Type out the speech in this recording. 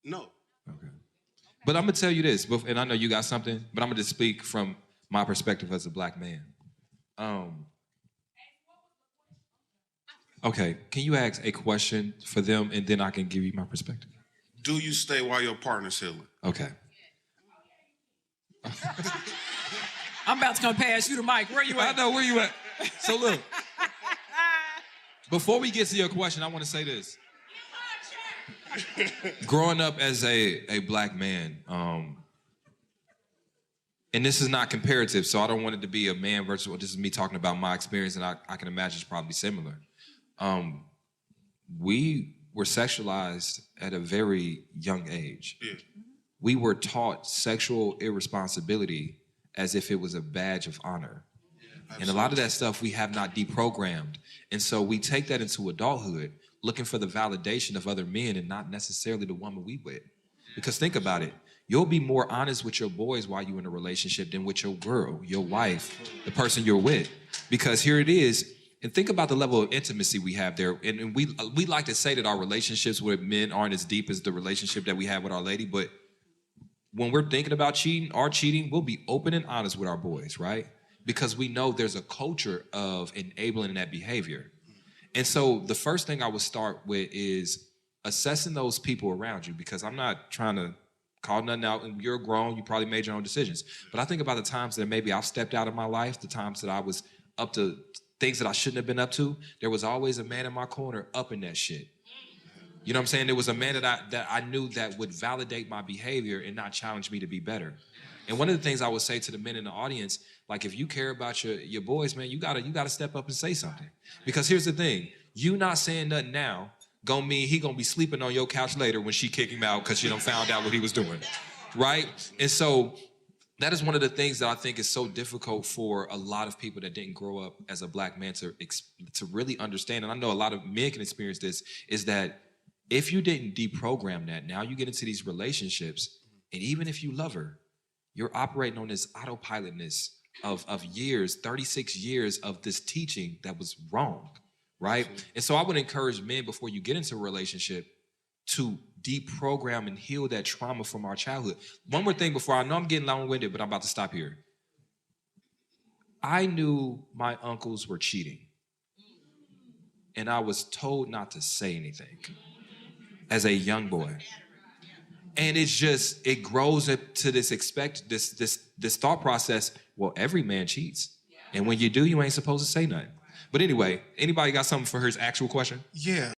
No. Okay. But I'm gonna tell you this, and I know you got something, but I'm gonna just speak from my perspective as a black man. Okay, can you ask a question for them and then I can give you my perspective? Do you stay while your partner's healing? Okay. I'm about to come pass you the mic. Where you at? I know where you at. So look, before we get to your question, I want to say this. Growing up as a black man, and this is not comparative, so I don't want it to be a man versus, this is me talking about my experience, and I can imagine it's probably similar. We were sexualized at a very young age. Yeah. We were taught sexual irresponsibility as if it was a badge of honor. Yeah, and a lot of that stuff we have not deprogrammed. And so we take that into adulthood, looking for the validation of other men and not necessarily the woman we with. Because think about it, you'll be more honest with your boys while you're in a relationship than with your girl, your wife, the person you're with. Because here it is, and think about the level of intimacy we have there. And we like to say that our relationships with men aren't as deep as the relationship that we have with our lady, but when we're thinking about cheating, we'll be open and honest with our boys, right? Because we know there's a culture of enabling that behavior. And so the first thing I would start with is assessing those people around you, because I'm not trying to call nothing out, and you're grown, you probably made your own decisions. But I think about the times that maybe I've stepped out of my life, the times that I was up to things that I shouldn't have been up to, there was always a man in my corner up in that shit. You know what I'm saying? There was a man that I knew that would validate my behavior and not challenge me to be better. And one of the things I would say to the men in the audience, like, if you care about your boys, man, you gotta step up and say something. Because here's the thing, you not saying nothing now gonna mean he gonna be sleeping on your couch later when she kick him out because she done found out what he was doing, right? And so that is one of the things that I think is so difficult for a lot of people that didn't grow up as a black man to really understand. And I know a lot of men can experience this, is that if you didn't deprogram that, now you get into these relationships, and even if you love her, you're operating on this autopilotness of years, 36 years of this teaching that was wrong, right? Absolutely. And so I would encourage men, before you get into a relationship, to deprogram and heal that trauma from our childhood. One more thing before, I know I'm getting long-winded, but I'm about to stop here. I knew my uncles were cheating, and I was told not to say anything as a young boy. And it's just, it grows up to this this thought process, well, every man cheats. And when you do, you ain't supposed to say nothing. But anyway, anybody got something for his actual question? Yeah.